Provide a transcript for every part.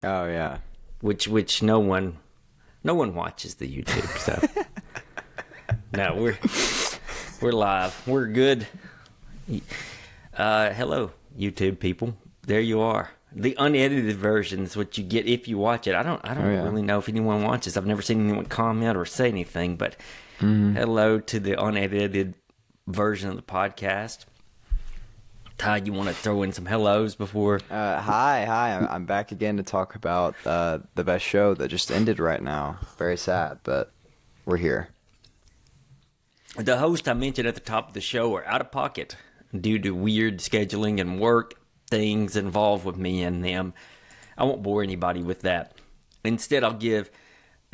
Oh yeah. which no one watches the YouTube. So no, we're live. We're good. Hello, YouTube people. There you are. The unedited version is what you get if you watch it. I don't really know if anyone watches. I've never seen anyone comment or say anything, but hello to the unedited version of the podcast. Ty, you want to throw in some hellos before? Hi. I'm back again to talk about the best show that just ended right now. Very sad, but we're here. The host I mentioned at the top of the show are out of pocket due to weird scheduling and work things involved with me and them. I won't bore anybody with that. Instead, I'll give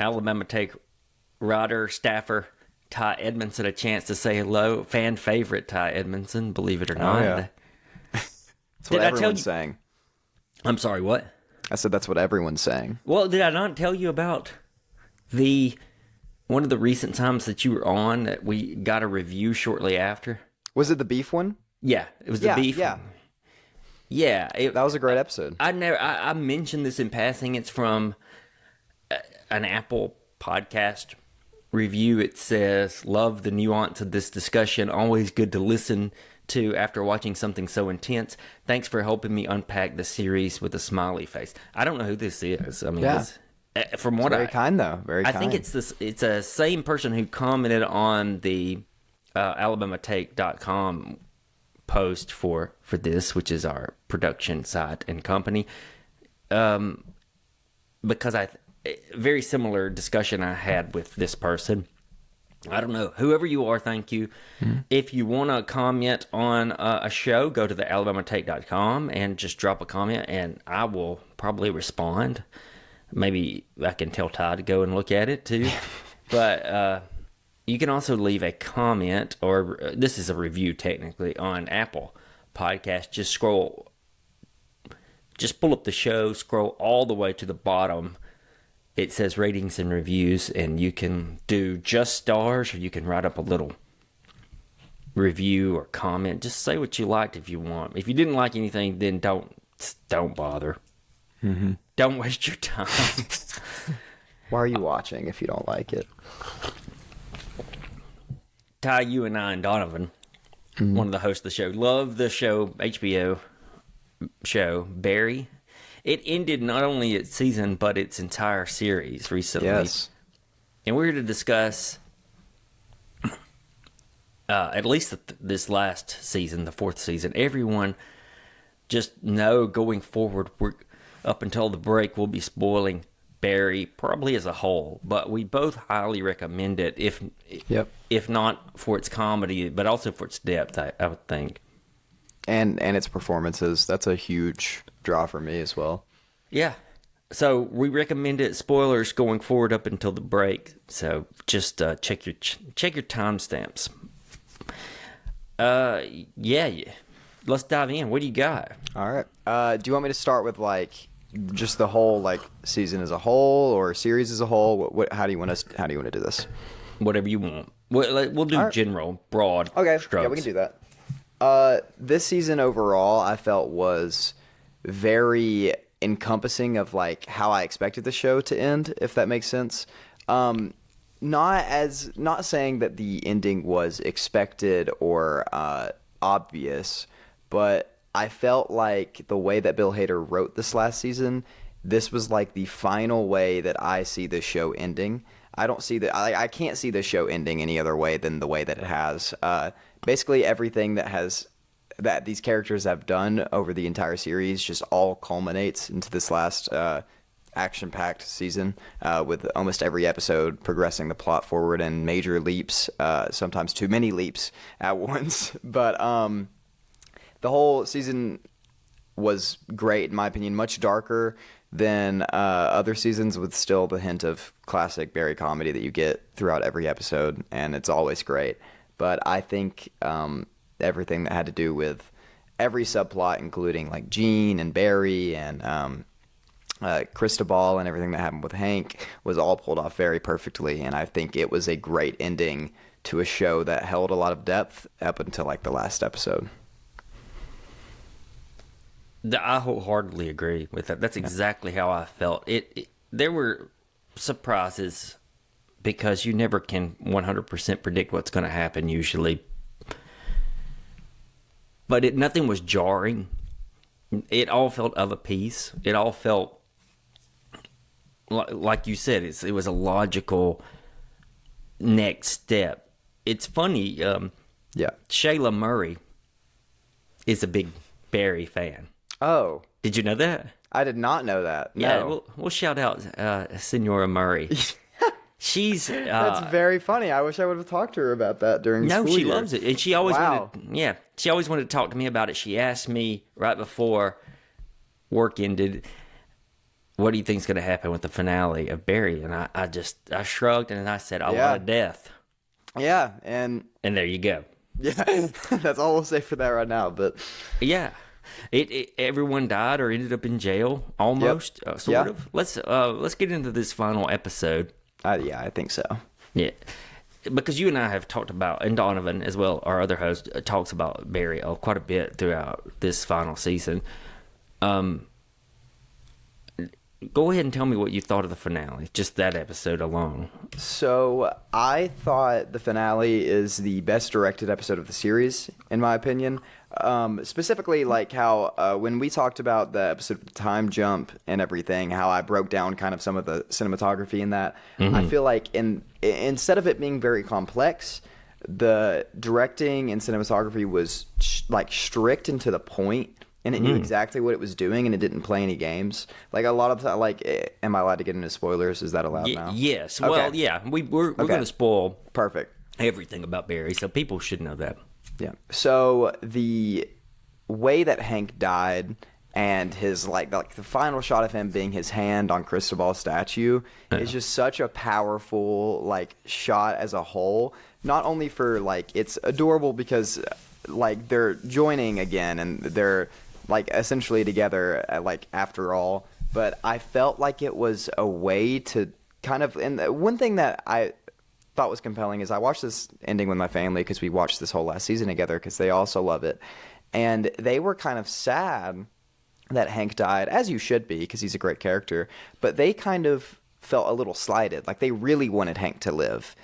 Alabama Take writer, staffer Ty Edmondson a chance to say hello. Fan favorite Ty Edmondson, believe it or not. Oh, yeah. That's what everyone's saying. I'm sorry, what? I said that's what everyone's saying. Well, did I not tell you about one of the recent times that you were on that we got a review shortly after? Was it the beef one? Yeah, it was the beef. Yeah. Yeah, That was a great episode. I mentioned this in passing. It's from an Apple podcast review. It says, "Love the nuance of this discussion. Always good to listen to after watching something so intense. Thanks for helping me unpack the series with a smiley face." I don't know who this is. I mean, from what very kind though. Very kind. I think it's a same person who commented on the AlabamaTake.com post for this, which is our production site and company, because very similar discussion I had with this person. I don't know, whoever you are, thank you. If you want to comment on a show, go to the AlabamaTake.com and just drop a comment, and I will probably respond. Maybe I can tell Ty to go and look at it too. But you can also leave a comment, or this is a review technically, on Apple Podcast. Just pull up the show, scroll all the way to the bottom. It says ratings and reviews, and you can do just stars, or you can write up a little review or comment. Just say what you liked if you want. If you didn't like anything, then don't bother. Mm-hmm. Don't waste your time. Why are you watching if you don't like it? Ty, you and I and Donovan, one of the hosts of the show, love the show, HBO show, Barry. It ended not only its season, but its entire series recently. Yes. And we're here to discuss at least this last season, the fourth season. Everyone just know going forward, up until the break, we'll be spoiling Barry, probably as a whole, but we both highly recommend it, if not for its comedy, but also for its depth, I would think. And its performances. That's a huge draw for me as well. Yeah. So we recommend it. Spoilers going forward up until the break. So just check your timestamps. Yeah. Let's dive in. What do you got? All right. Do you want me to start with just the whole season as a whole or series as a whole? How do you want to do this? Whatever you want. We'll do general, broad strokes. Yeah, we can do that. This season overall, I felt was very encompassing of how I expected the show to end, if that makes sense. Not saying that the ending was expected or obvious, but I felt like the way that Bill Hader wrote this last season, this was the final way that I see the show ending. I don't see I can't see the show ending any other way than the way that it has. Basically, everything that these characters have done over the entire series just all culminates into this last action-packed season, with almost every episode progressing the plot forward in major leaps, sometimes too many leaps at once. But the whole season was great, in my opinion, much darker than other seasons, with still the hint of classic Barry comedy that you get throughout every episode, and it's always great. But I think everything that had to do with every subplot, including Gene and Barry and Cristobal and everything that happened with Hank, was all pulled off very perfectly, and I think it was a great ending to a show that held a lot of depth up until the last episode. I wholeheartedly agree with that. That's exactly how I felt. There were surprises because you never can 100% predict what's going to happen usually. But nothing was jarring. It all felt of a piece. It all felt, like you said, it was a logical next step. It's funny. Yeah. Shayla Murray is a big Barry fan. Oh. Did you know that? I did not know that. No. Yeah, we'll shout out Senora Murray. She's That's very funny. I wish I would have talked to her about that during school she year. loves it, and she always Wow. she always wanted to talk to me about it. She asked me right before work ended, "What do you think's going to happen with the finale of Barry?" And I shrugged and I said, "I want a death." Yeah, and there you go. yeah, that's all we'll say for that right now. But Yeah. Everyone died or ended up in jail, almost, sort of. Let's get into this final episode. yeah, I think so. Yeah, because you and I have talked about, and Donovan as well, our other host, talks about Barry quite a bit throughout this final season. Go ahead and tell me what you thought of the finale, just that episode alone. So I thought the finale is the best directed episode of the series, in my opinion. Specifically, like how when we talked about the episode of Time Jump and everything, how I broke down kind of some of the cinematography in that. I feel like instead of it being very complex, the directing and cinematography was like strict and to the point. And it knew exactly what it was doing, and it didn't play any games. Like a lot of the, am I allowed to get into spoilers? Is that allowed now? Yes. Okay. Well, yeah. We're going to spoil Perfect. everything about Barry, so people should know that. Yeah. So the way that Hank died and his like the final shot of him being his hand on Cristobal's statue is just such a powerful like shot as a whole. Not only for like it's adorable because like they're joining again and they're like essentially together like after all, but I felt like it was a way to kind of, and one thing that I thought was compelling is I watched this ending with my family because we watched this whole last season together because they also love it, and they were kind of sad that Hank died, as you should be because he's a great character, but they kind of felt a little slighted, like they really wanted Hank to live.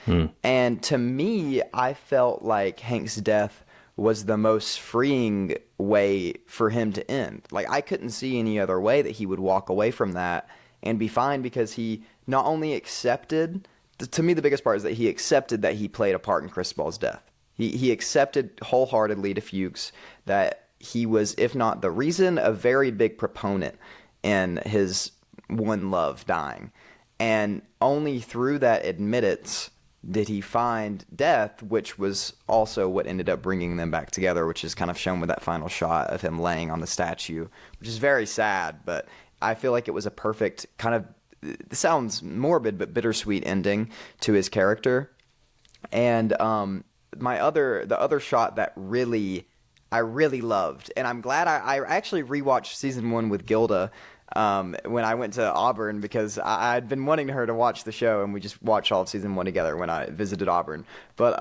And to me, I felt like Hank's death was the most freeing way for him to end. Like I couldn't see any other way that he would walk away from that and be fine, because he not only accepted, to me the biggest part is that he accepted that he played a part in Cristobal's death. He accepted wholeheartedly to Fuchs that he was, if not the reason, a very big proponent in his one love dying. And only through that admittance did he find death, which was also what ended up bringing them back together, which is kind of shown with that final shot of him laying on the statue, which is very sad, but I feel like it was a perfect kind of, it sounds morbid, but bittersweet ending to his character. And the other shot that I really loved, and I'm glad I actually rewatched season 1 with Gilda when I went to Auburn, because I'd been wanting her to watch the show, and we just watched all of season 1 together when I visited Auburn. But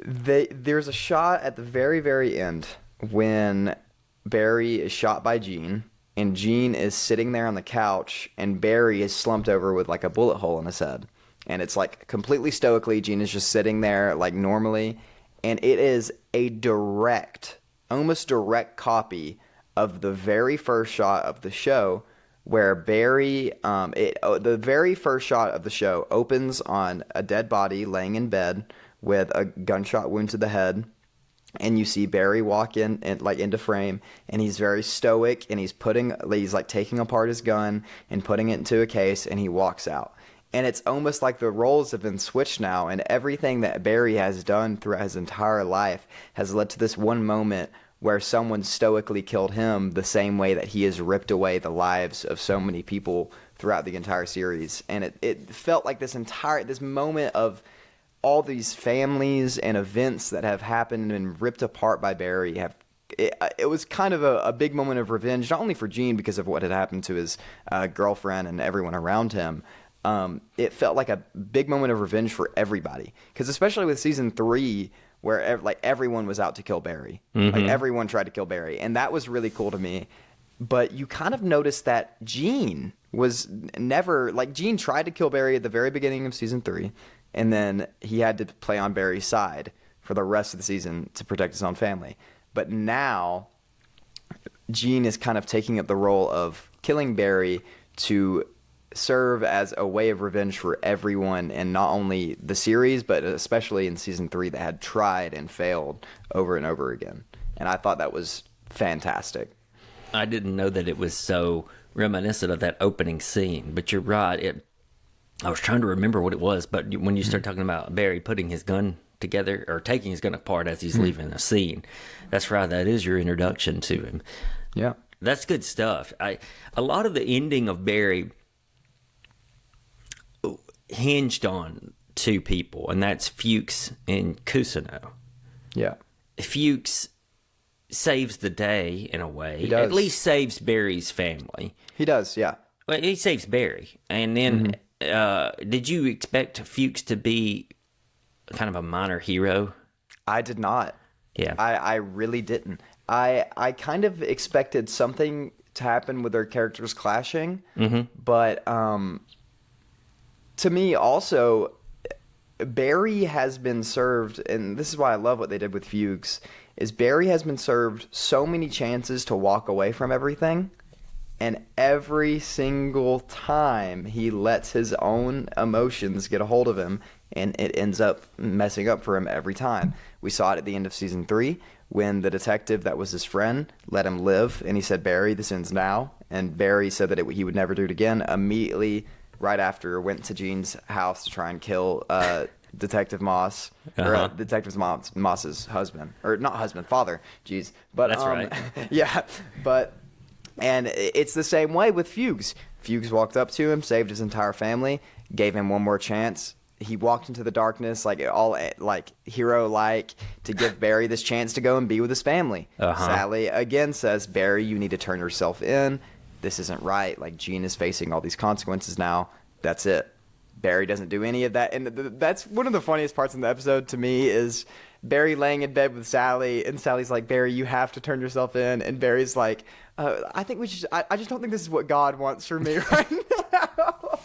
there's a shot at the very, very end when Barry is shot by Gene, and Gene is sitting there on the couch, and Barry is slumped over with like a bullet hole in his head. And it's like completely stoically, Gene is just sitting there like normally, and it is a almost direct copy of the very first shot of the show, where Barry, the very first shot of the show opens on a dead body laying in bed with a gunshot wound to the head, and you see Barry walk in and like into frame, and he's very stoic, and he's like taking apart his gun and putting it into a case, and he walks out. And it's almost like the roles have been switched now, and everything that Barry has done throughout his entire life has led to this one moment where someone stoically killed him the same way that he has ripped away the lives of so many people throughout the entire series. And it felt like this moment of all these families and events that have happened and been ripped apart by Barry. It was kind of a big moment of revenge, not only for Gene because of what had happened to his girlfriend and everyone around him. It felt like a big moment of revenge for everybody, because especially with season 3, where everyone was out to kill Barry. Like everyone tried to kill Barry, and that was really cool to me. But you kind of noticed that Gene was never Gene tried to kill Barry at the very beginning of season 3, and then he had to play on Barry's side for the rest of the season to protect his own family. But now Gene is kind of taking up the role of killing Barry to serve as a way of revenge for everyone, and not only the series, but especially in season 3 that had tried and failed over and over again. And I thought that was fantastic. I didn't know that it was so reminiscent of that opening scene, but you're right. I was trying to remember what it was, but when you start talking about Barry putting his gun together or taking his gun apart as he's leaving a scene, that's right. That is your introduction to him. Yeah, that's good stuff. A lot of the ending of Barry hinged on 2 people, and that's Fuchs and Cousineau. Yeah, Fuchs saves the day in a way. He does. At least saves Barry's family. He does, yeah. Well, he saves Barry. And then, did you expect Fuchs to be kind of a minor hero? I did not. Yeah. I really didn't. I kind of expected something to happen with their characters clashing, but to me also, Barry has been served, and this is why I love what they did with Fuchs, is Barry has been served so many chances to walk away from everything, and every single time he lets his own emotions get a hold of him, and it ends up messing up for him every time. We saw it at the end of season 3 when the detective that was his friend let him live, and he said, "Barry, this ends now." And Barry said that he would never do it again. Immediately, right after, went to Gene's house to try and kill Detective Moss, or Detective Moss's husband, or not husband, father. Jeez, but that's right. Yeah, and it's the same way with Fuchs. Fuchs walked up to him, saved his entire family, gave him one more chance. He walked into the darkness, hero-like, to give Barry this chance to go and be with his family. Sally again says, "Barry, you need to turn yourself in. This isn't right. Gene is facing all these consequences now. That's it." Barry doesn't do any of that. And that's one of the funniest parts in the episode to me is Barry laying in bed with Sally, and Sally's like, "Barry, you have to turn yourself in." And Barry's like, "I think we should, I just don't think this is what God wants for me right now."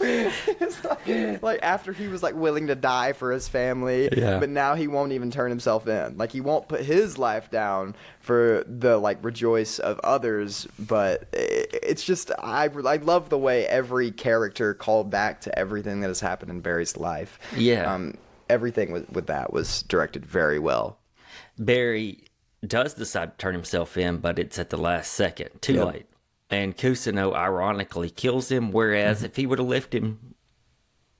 It's like after he was willing to die for his family, but now he won't even turn himself in. He won't put his life down for the rejoice of others. But it's just, I love the way every character called back to everything that has happened in Barry's life. Yeah. Everything with that was directed very well. Barry does decide to turn himself in, but it's at the last second. Too late. And Cousineau ironically kills him, whereas if he would have left him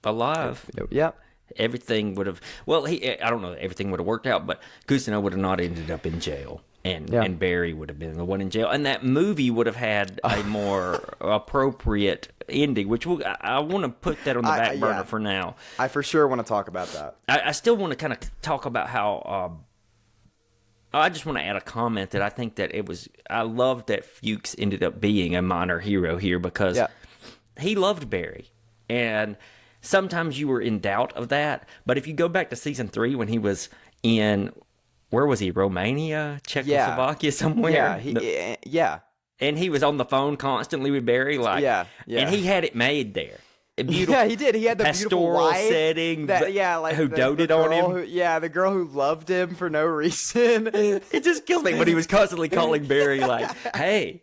alive, everything would have... Well, I don't know that everything would have worked out, but Cousineau would have not ended up in jail. And Barry would have been the one in jail. And that movie would have had a more appropriate ending, which I want to put that on the back burner for now. I for sure want to talk about that. I still want to kind of talk about how... I just want to add a comment that I think that I love that Fuchs ended up being a minor hero here because he loved Barry. And sometimes you were in doubt of that. But if you go back to season 3 when he was in, where was he? Romania? Czechoslovakia? Somewhere? Yeah. And he was on the phone constantly with Barry. And he had it made there. Yeah, he did. He had the beautiful wife setting who doted on him. The girl who loved him for no reason. It just killed me when he was constantly calling Barry hey,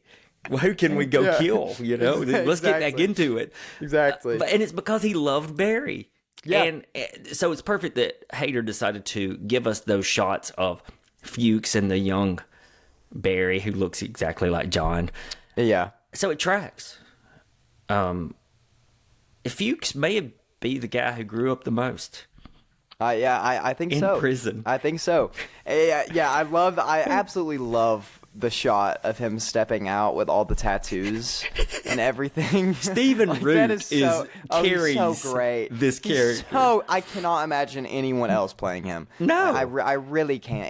who can we go kill? Let's get back into it. Exactly. And it's because he loved Barry. Yeah. And so it's perfect that Hader decided to give us those shots of Fuchs and the young Barry who looks exactly like John. Yeah. So it tracks. Fuchs may be the guy who grew up the most. I think so. In prison. I think so. I absolutely love the shot of him stepping out with all the tattoos and everything. Stephen Root carries so great. This character. I cannot imagine anyone else playing him. No. I really can't.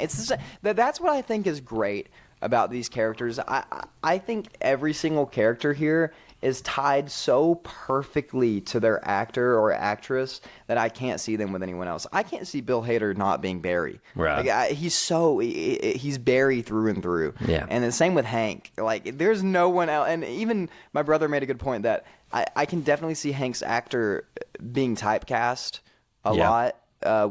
That's what I think is great about these characters. I think every single character here is tied so perfectly to their actor or actress that I can't see them with anyone else. I can't see Bill Hader not being Barry. Right. Like, he's Barry through and through. Yeah. And the same with Hank. Like, there's no one else. And even my brother made a good point that I can definitely see Hank's actor being typecast a lot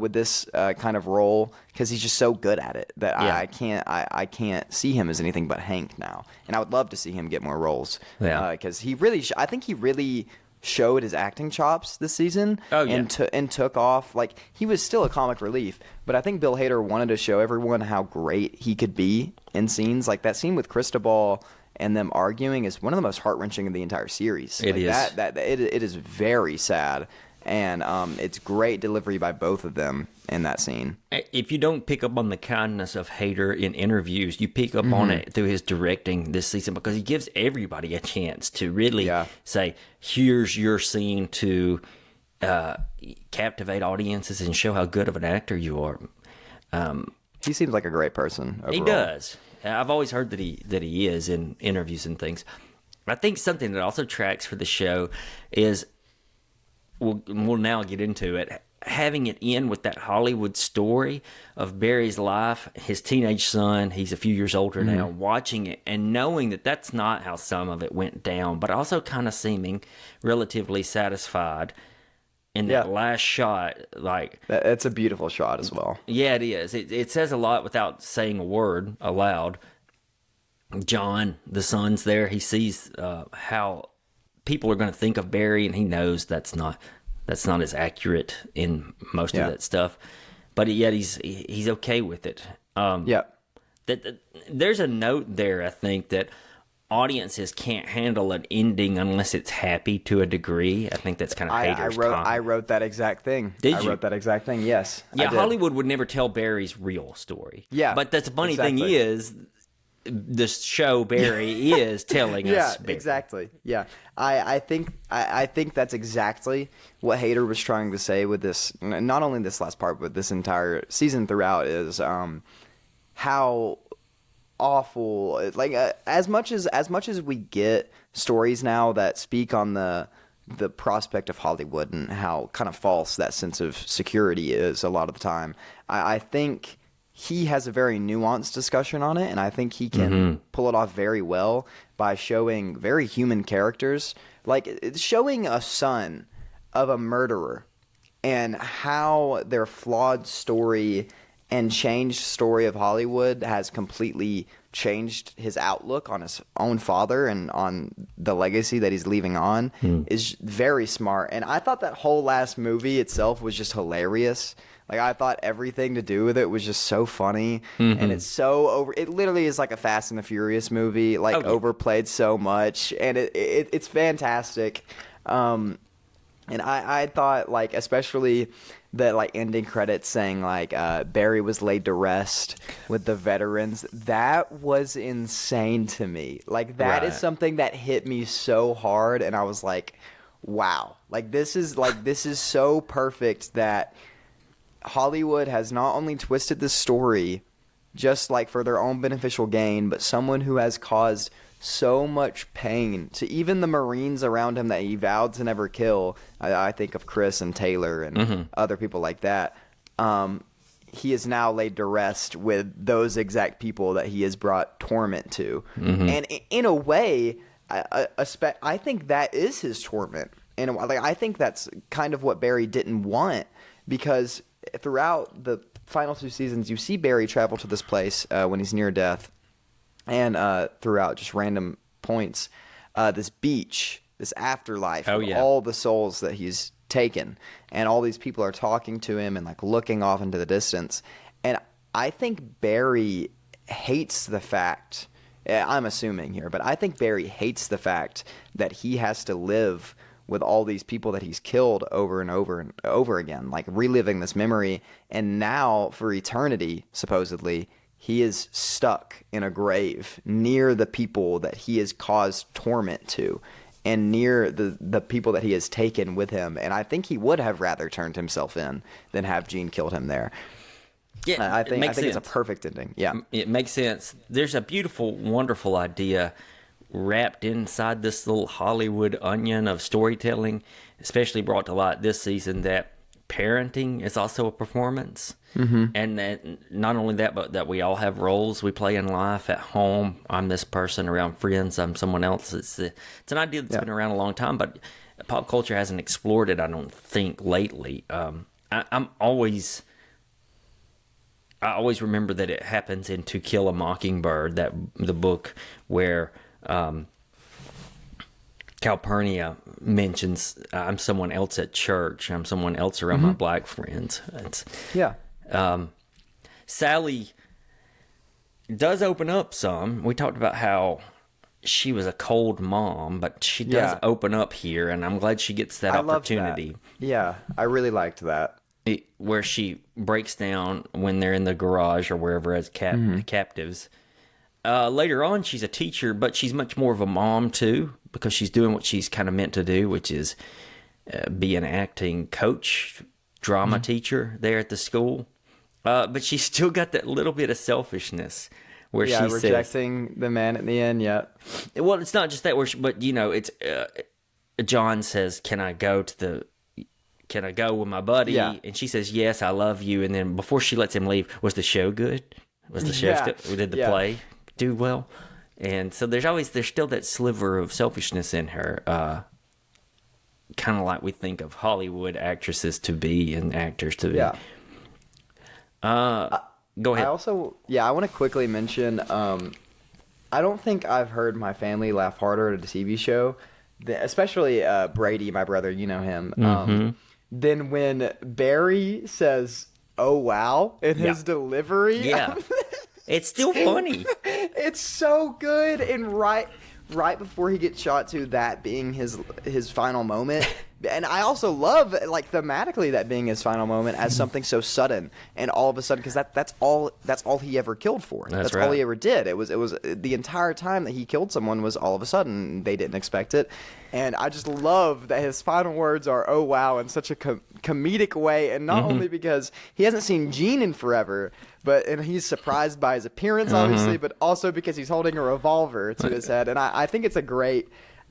with this kind of role because he's just so good at it that I can't see him as anything but Hank now. And I would love to see him get more roles because he really I think he really showed his acting chops this season and took off. Like, he was still a comic relief, but I think Bill Hader wanted to show everyone how great he could be in scenes. Like that scene with Cristobal and them arguing is one of the most heart-wrenching of the entire series. It is. It is very sad. And it's great delivery by both of them in that scene. If you don't pick up on the kindness of Hader in interviews, you pick up on it through his directing this season because he gives everybody a chance to really say, here's your scene to captivate audiences and show how good of an actor you are. He seems like a great person overall. He does. I've always heard that he is in interviews and things. I think something that also tracks for the show is... We'll now get into it. Having it end with that Hollywood story of Barry's life, his teenage son, he's a few years older now, watching it and knowing that that's not how some of it went down, but also kind of seeming relatively satisfied in that last shot. Like, it's a beautiful shot as well. Yeah, it is. It says a lot without saying a word aloud. John, the son's there. He sees how people are going to think of Barry, and he knows that's not as accurate in most of that stuff, but yet he's okay with it. There's a note there, I think, that audiences can't handle an ending unless it's happy to a degree. I think that's kind of Hader's comment. I wrote that exact thing. Did you? I wrote that exact thing. Yes. Yeah, Hollywood would never tell Barry's real story. Yeah, but that's the funny thing is, the show Barry is telling us. Yeah, exactly. Yeah, I think that's exactly what Hader was trying to say with this. Not only this last part, but this entire season throughout is how awful. Like as much as we get stories now that speak on the prospect of Hollywood and how kind of false that sense of security is a lot of the time. I think he has a very nuanced discussion on it, and I think he can pull it off very well by showing very human characters. Like, showing a son of a murderer and how their flawed story and changed story of Hollywood has completely changed his outlook on his own father and on the legacy that he's leaving on is very smart. And I thought that whole last movie itself was just hilarious. Like, I thought everything to do with it was just so funny, and it's so over. It literally is like a Fast and the Furious movie, like overplayed so much, and it's fantastic. And I thought, like, especially the like ending credits saying like Barry was laid to rest with the veterans. That was insane to me. Like, that is something that hit me so hard, and I was like, wow, like this is so perfect that Hollywood has not only twisted the story just like for their own beneficial gain, but someone who has caused so much pain to even the Marines around him that he vowed to never kill. I think of Chris and Taylor and other people like that. He is now laid to rest with those exact people that he has brought torment to. And in a way, I think that is his torment. And like, I think that's kind of what Barry didn't want, because throughout the final two seasons, you see Barry travel to this place when he's near death, and throughout just random points, this beach, this afterlife of all the souls that he's taken, and all these people are talking to him and like looking off into the distance. And I think Barry hates the fact, I'm assuming here, but I think Barry hates the fact that he has to live with all these people that he's killed over and over and over again, like reliving this memory. And now for eternity, supposedly, he is stuck in a grave near the people that he has caused torment to, and near the people that he has taken with him. And I think he would have rather turned himself in than have Gene killed him there. Yeah, I it think makes it's a sense. perfect ending. Yeah. It makes sense. There's a beautiful, wonderful idea wrapped inside this little Hollywood onion of storytelling, especially brought to light this season, that parenting is also a performance. Mm-hmm. And that not only that, but that we all have roles we play in life. At home, I'm this person. Around friends, I'm someone else. It's an idea that's been around a long time, but pop culture hasn't explored it, I don't think, lately. I always remember that it happens in To Kill a Mockingbird, the book where Calpurnia mentions, I'm someone else at church, I'm someone else around my black friends. Sally does open up some. We talked about how she was a cold mom, but she does open up here, and I'm glad she gets that opportunity. Yeah, I really liked that. Where she breaks down when they're in the garage or wherever as captives. Later on, she's a teacher, but she's much more of a mom, too, because she's doing what she's kind of meant to do, which is be an acting coach, drama teacher there at the school. But she's still got that little bit of selfishness where she says... rejecting the man at the end, Well, it's not just that, but, it's... John says, can I go with my buddy? Yeah. And she says, yes, I love you. And then before she lets him leave, was the show good? Was the show did the play do well? And so there's still that sliver of selfishness in her, kind of like we think of Hollywood actresses to be and actors to be. Yeah. Go ahead. I also, I want to quickly mention, I don't think I've heard my family laugh harder at a TV show, especially Brady, my brother, you know him, than when Barry says, "Oh, wow," in his delivery. Yeah. It's still funny. It's so good. And right before he gets shot to, that being his final moment. And I also love, like, thematically that being his final moment as something so sudden and all of a sudden, because that's all he ever killed for. That's right. all he ever did. It was the entire time that he killed someone was all of a sudden they didn't expect it. And I just love that his final words are, "Oh, wow," in such a comedic way. And not only because he hasn't seen Gene in forever, and he's surprised by his appearance, obviously, but also because he's holding a revolver to his head. And I think it's a great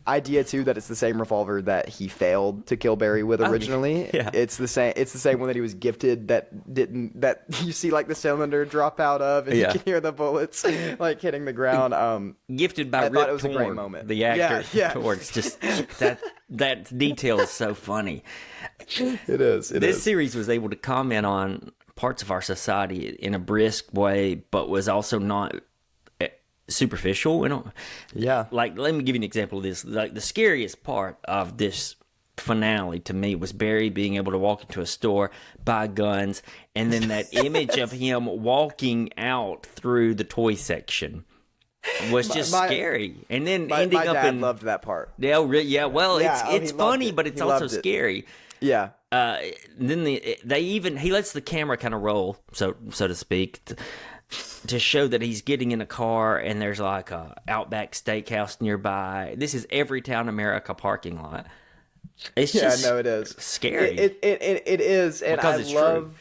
idea too that it's the same revolver that he failed to kill Barry with originally. Yeah. It's the same one that he was gifted that you see like the cylinder drop out of, and you can hear the bullets like hitting the ground. Gifted by I Rip thought it was Torn, a great moment. the actor. Yeah. Torn's just that detail is so funny. It is. This series was able to comment on parts of our society in a brisk way, but was also not superficial. Like, let me give you an example of this. Like, the scariest part of this finale to me was Barry being able to walk into a store, buy guns, and then that image of him walking out through the toy section was just scary. And then ending my up dad in loved that part. Yeah, well, it's funny, but it's also loved it. scary. Yeah. Then he lets the camera kind of roll, so to speak, to show that he's getting in a car and there's like a Outback Steakhouse nearby. This is Everytown America parking lot. It's just it is scary. It is, and because it's true.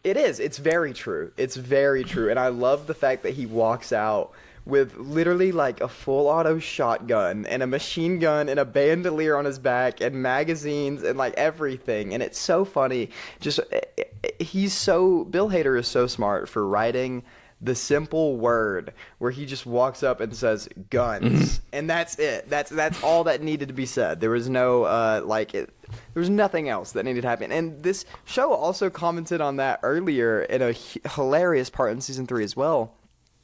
It is. It's very true. It's very true, and I love the fact that he walks out with literally like a full auto shotgun and a machine gun and a bandolier on his back and magazines and like everything. And it's so funny. Just Bill Hader is so smart for writing the simple word where he just walks up and says guns, and that's it. That's all that needed to be said. There was no there was nothing else that needed to happen. And this show also commented on that earlier in a hilarious part in season 3 as well,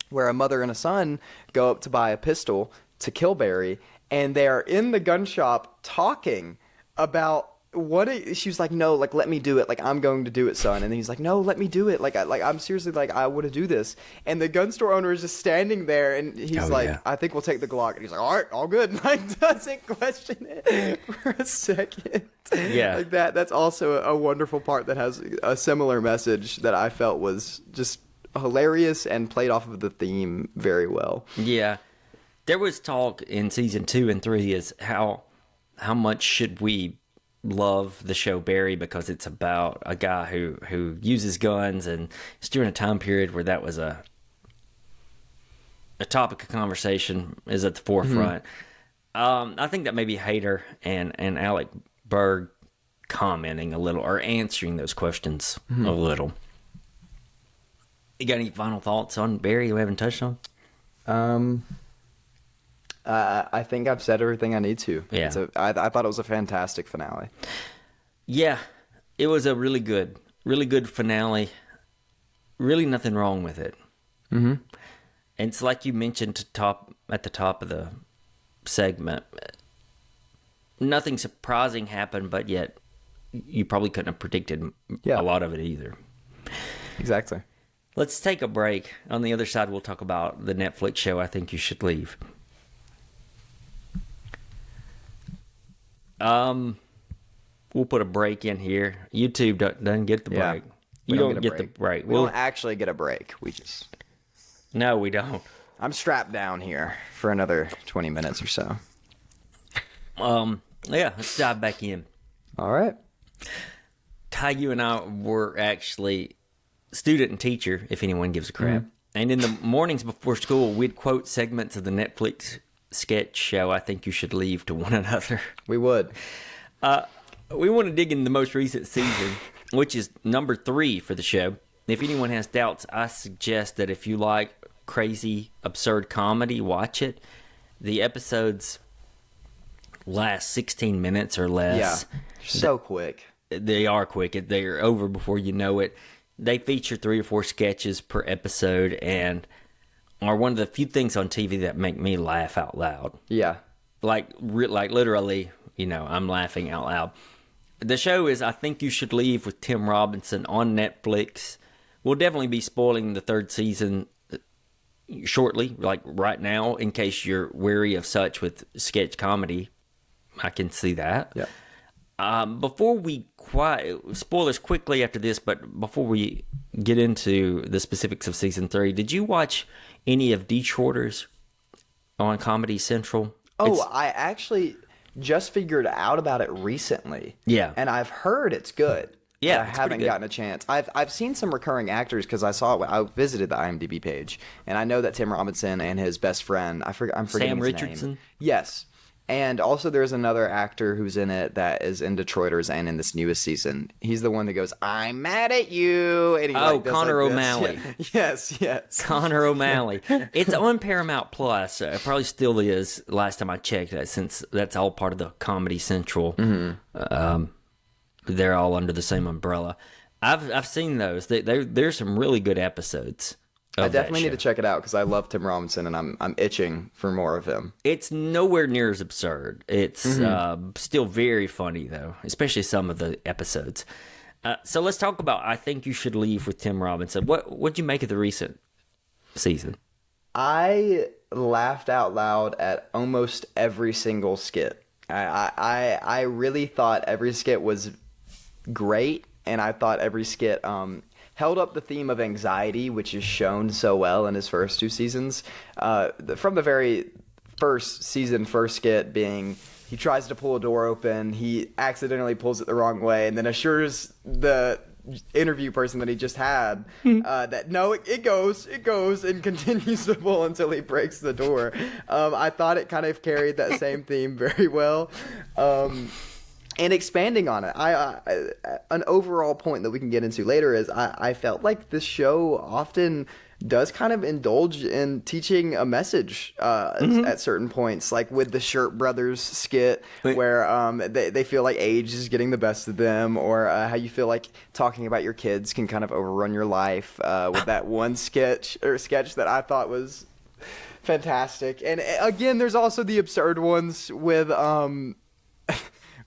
where a mother and a son go up to buy a pistol to kill Barry, and they are in the gun shop talking about she was like, "No, like, let me do it. Like, I'm going to do it, son." And then he's like, "No, let me do it. I'm seriously, like, I want to do this." And the gun store owner is just standing there, and he's "I think we'll take the Glock." And he's like, "All right, all good." Like, doesn't question it for a second. Yeah. Like that's also a wonderful part that has a similar message that I felt was just hilarious and played off of the theme very well. Yeah. There was talk in season 2 and 3 is how much should we love the show Barry because it's about a guy who uses guns, and it's during a time period where that was a topic of conversation is at the forefront. I think that maybe Hader and Alec Berg commenting a little or answering those questions a little. You got any final thoughts on Barry we haven't touched on? I think I've said everything I need to. Yeah. I thought it was a fantastic finale. Yeah, it was a really good finale. Really nothing wrong with it. Mm-hmm. And it's like you mentioned at the top of the segment, nothing surprising happened, but yet you probably couldn't have predicted a lot of it either. Exactly. Let's take a break. On the other side, we'll talk about the Netflix show I Think You Should Leave. We'll put a break in here. YouTube doesn't get the break. You don't get the break. We don't actually get a break. No, we don't. I'm strapped down here for another 20 minutes or so. Let's dive back in. All right. Ty, you and I were actually student and teacher, if anyone gives a crap. And in the mornings before school, we'd quote segments of the Netflix sketch show I Think You Should Leave to one another. We would. We want to dig in the most recent season, which is number 3 for the show. If anyone has doubts, I suggest that if you like crazy, absurd comedy, watch it. The episodes last 16 minutes or less. Yeah, so quick. They are quick. They're over before you know it. They feature 3 or 4 sketches per episode and are one of the few things on TV that make me laugh out loud. Yeah. Like literally, I'm laughing out loud. The show is I Think You Should Leave with Tim Robinson on Netflix. We'll definitely be spoiling the 3rd season shortly, like right now, in case you're weary of such with sketch comedy. I can see that. Yeah. Before we spoilers quickly after this, but before we get into the specifics of season 3, did you watch any of D. Shorter's on Comedy Central? I actually just figured out about it recently. Yeah. And I've heard it's good. Yeah, I haven't gotten a chance. I've seen some recurring actors because I visited the IMDb page, and I know that Tim Robinson and his best friend, I'm forgetting Sam his Richardson? name. Yes. And also there's another actor who's in it that is in Detroiters and in this newest season. He's the one that goes, "I'm mad at you." And he does Connor like O'Malley. Yes. Connor O'Malley. It's on Paramount Plus. It probably still is last time I checked, since that's all part of the Comedy Central. They're all under the same umbrella. I've seen those. There's some really good episodes. I definitely need to check it out because I love Tim Robinson and I'm itching for more of him. It's nowhere near as absurd. It's still very funny though, especially some of the episodes. So let's talk about I Think You Should Leave with Tim Robinson. What'd you make of the recent season? I laughed out loud at almost every single skit. I really thought every skit was great, and I thought every skit held up the theme of anxiety, which is shown so well in his first 2 seasons. From the very first season, first skit being he tries to pull a door open, he accidentally pulls it the wrong way, and then assures the interview person that he just had that no, it goes, and continues to pull until he breaks the door. I thought it kind of carried that same theme very well. And expanding on it, an overall point that we can get into later is I felt like this show often does kind of indulge in teaching a message at certain points, like with the Shirt Brothers skit where they feel like age is getting the best of them, or how you feel like talking about your kids can kind of overrun your life with that one sketch that I thought was fantastic. And again, there's also the absurd ones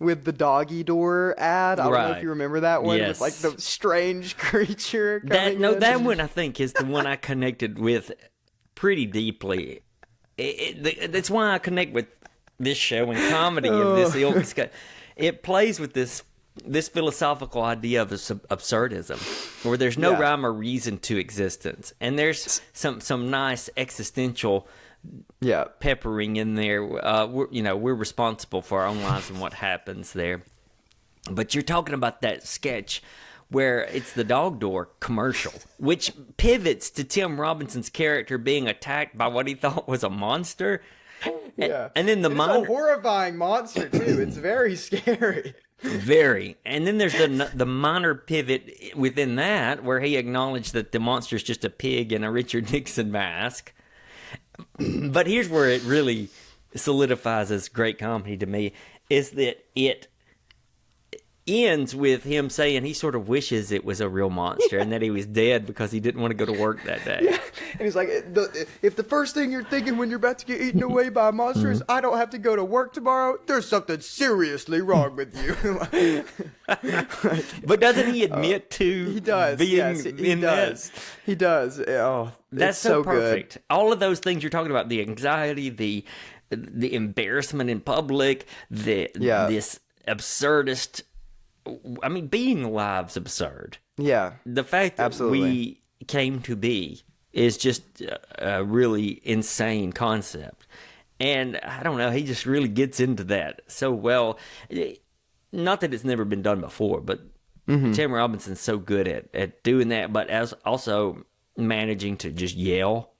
with the doggy door ad. I don't know if you remember that one. Yes. With like the strange creature coming in. That one I think is the one I connected with pretty deeply. That's why I connect with this show and comedy of this ilk. It plays with this philosophical idea of absurdism, where there's no rhyme or reason to existence, and there's some nice existential peppering in there. We're responsible for our own lives and what happens there. But you're talking about that sketch where it's the dog door commercial, which pivots to Tim Robinson's character being attacked by what he thought was a monster. Yeah. And then it's a horrifying monster, too. It's very scary. Very. And then there's the minor pivot within that where he acknowledged that the monster's just a pig in a Richard Nixon mask. But here's where it really solidifies as great comedy to me, is that it ends with him saying he sort of wishes it was a real monster and that he was dead because he didn't want to go to work that day. Yeah. And he's like, if the first thing you're thinking when you're about to get eaten away by a monster is, I don't have to go to work tomorrow, there's something seriously wrong with you. But doesn't he admit to he does, being yes, in does. that? He does. Oh, that's so perfect. Good. All of those things you're talking about, the anxiety, the embarrassment in public, this absurdist... I mean, being alive's absurd. Yeah. The fact that we came to be is just a really insane concept. And I don't know, he just really gets into that so well. Not that it's never been done before, but Tim Robinson's so good at doing that, but as also managing to just yell.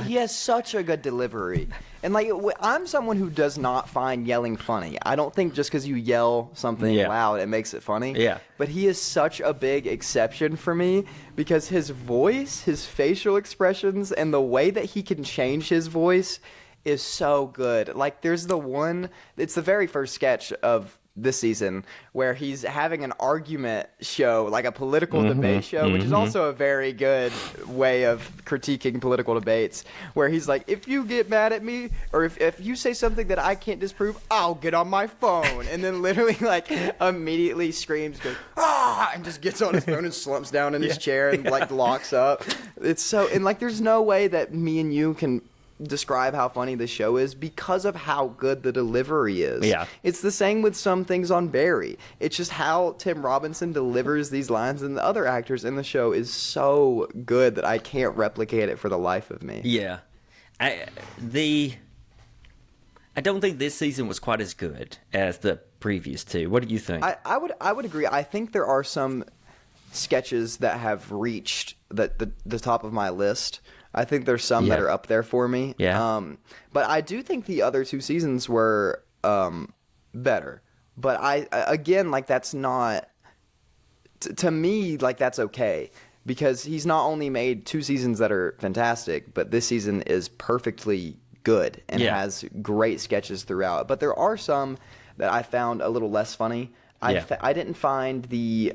He has such a good delivery. And, like, I'm someone who does not find yelling funny. I don't think just because you yell something loud, it makes it funny. Yeah. But he is such a big exception for me because his voice, his facial expressions, and the way that he can change his voice is so good. Like, there's it's the very first sketch of this season where he's having an argument show, like a political debate show, which is also a very good way of critiquing political debates, where he's like, if you get mad at me or if you say something that I can't disprove, I'll get on my phone, and then literally like immediately screams, goes, ah, and just gets on his phone and slumps down in his chair and like locks up. It's so, and like there's no way that me and you can describe how funny the show is because of how good the delivery is. Yeah. It's the same with some things on Barry. It's just how Tim Robinson delivers these lines, and the other actors in the show is so good that I can't replicate it for the life of me. Yeah. I don't think this season was quite as good as the previous two. What do you think? I would agree. I think there are some sketches that have reached the top of my list. I think there's some that are up there for me. Yeah. But I do think the other two seasons were better. But again, like that's not to me, like that's okay, because he's not only made two seasons that are fantastic, but this season is perfectly good and has great sketches throughout. But there are some that I found a little less funny. I didn't find the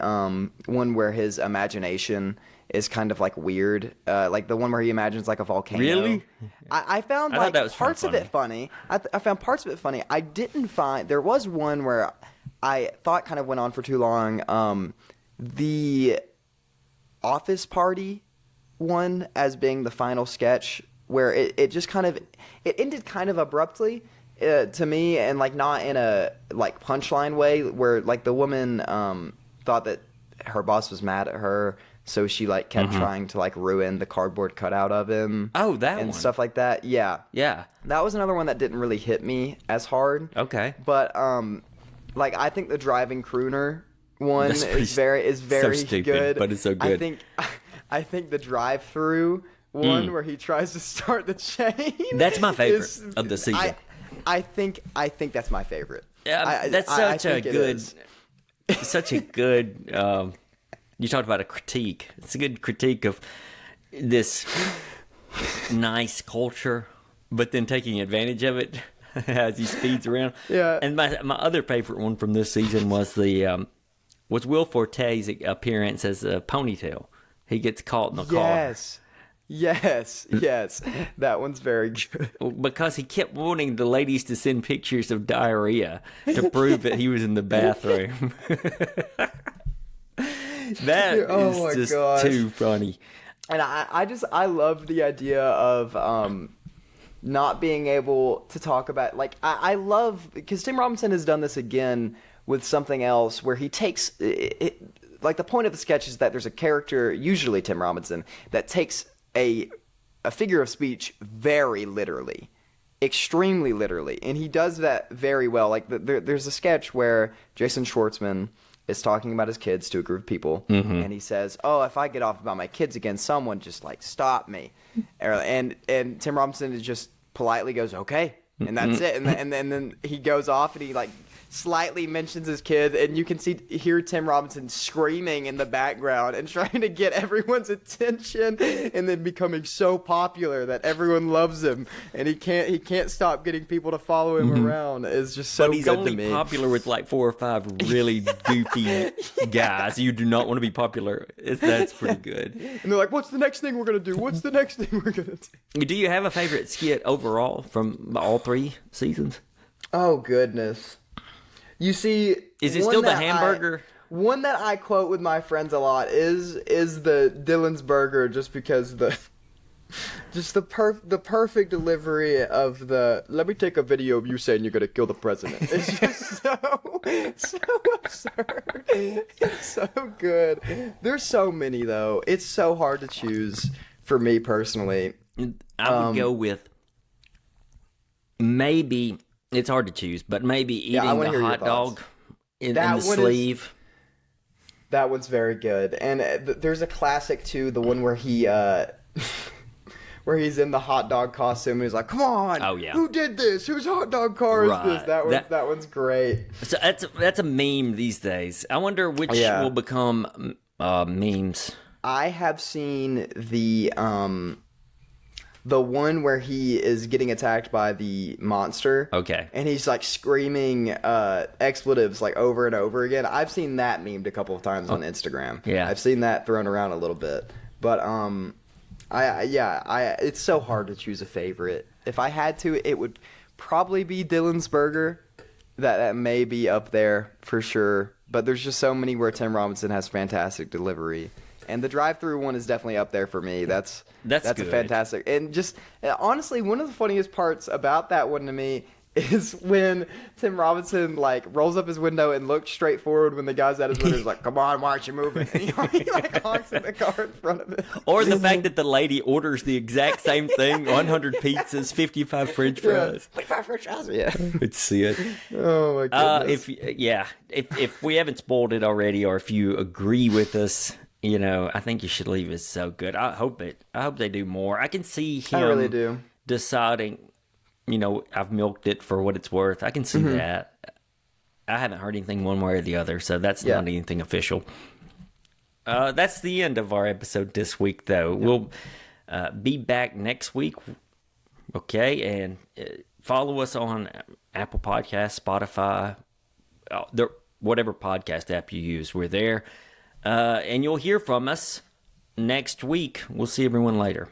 one where his imagination is kind of like weird, like the one where he imagines like a volcano. Really? I found like parts of it funny. I found parts of it funny. I didn't find, there was one where I thought kind of went on for too long. The office party one as being the final sketch, where it just kind of, it ended kind of abruptly to me, and like not in a like punchline way, where like the woman thought that her boss was mad at her, so she like kept trying to like ruin the cardboard cutout of him. Oh, that and one. Stuff like that. Yeah. That was another one that didn't really hit me as hard. Okay. But like I think the driving crooner one is very so stupid, good. But it's so good. I think the drive-through one where he tries to start the chain. That's my favorite of the season. I think that's my favorite. Yeah, that's such a good. Such a good. You talked about a critique. It's a good critique of this nice culture, but then taking advantage of it as he speeds around. Yeah. And my other favorite one from this season was was Will Forte's appearance as a ponytail. He gets caught in the car. Yes. That one's very good. Because he kept wanting the ladies to send pictures of diarrhea to prove that he was in the bathroom. That is just too funny. And I love the idea of not being able to talk about, like, I love, because Tim Robinson has done this again with something else where he takes like the point of the sketch is that there's a character, usually Tim Robinson, that takes a figure of speech very literally extremely literally, and he does that very well. Like there's a sketch where Jason Schwartzman is talking about his kids to a group of people, and he says, "Oh, if I get off about my kids again, someone just like stop me," and Tim Robinson just politely goes, "Okay," and that's it, and then he goes off and he like slightly mentions his kid, and you can hear Tim Robinson screaming in the background and trying to get everyone's attention, and then becoming so popular that everyone loves him, and he can't stop getting people to follow him around. It's just so But he's good only to me. popular with like 4 or 5 really goofy guys. You do not want to be popular. That's pretty good. And they're like, "What's the next thing we're gonna do? What's the next thing we're gonna do?" Do you have a favorite skit overall from all 3 seasons? Oh goodness. You see, Is it still the hamburger? One that I quote with my friends a lot is the Dylan's burger, just because the perfect delivery of the "let me take a video of you saying you're gonna kill the president." It's just so absurd. It's so good. There's so many though. It's so hard to choose for me personally. I would go with maybe. It's hard to choose, but maybe eating the hot dog in the sleeve. That one's very good. And there's a classic too, the one where he where he's in the hot dog costume and he's like, "Come on, oh yeah, who did this? Whose hot dog car is this?" That one's great. So that's a meme these days. I wonder which will become memes. I have seen the one where he is getting attacked by the monster. Okay. And he's like screaming expletives like over and over again. I've seen that memed a couple of times on Instagram. Yeah. I've seen that thrown around a little bit. But it's so hard to choose a favorite. If I had to, it would probably be Dylan's burger. That may be up there for sure. But there's just so many where Tim Robinson has fantastic delivery. And the drive-through one is definitely up there for me. That's good. A fantastic. And just honestly, one of the funniest parts about that one to me is when Tim Robinson like rolls up his window and looks straight forward when the guy's at his window. He's like, "Come on, why aren't you moving?" And he like honks in the car in front of it. Or the fact that the lady orders the exact same thing: 100 pizzas, 55 French fries. 55 French fries. Yeah. Let's see it. Oh my goodness. If we haven't spoiled it already, or if you agree with us. You know, I think You Should Leave is so good. I hope they do more. I can see him I really do. deciding, you know, I've milked it for what it's worth. I can see that. I haven't heard anything one way or the other, so that's not anything official. That's the end of our episode this week, though. Yeah. We'll be back next week, okay? And follow us on Apple Podcasts, Spotify, whatever podcast app you use. We're there. And you'll hear from us next week. We'll see everyone later.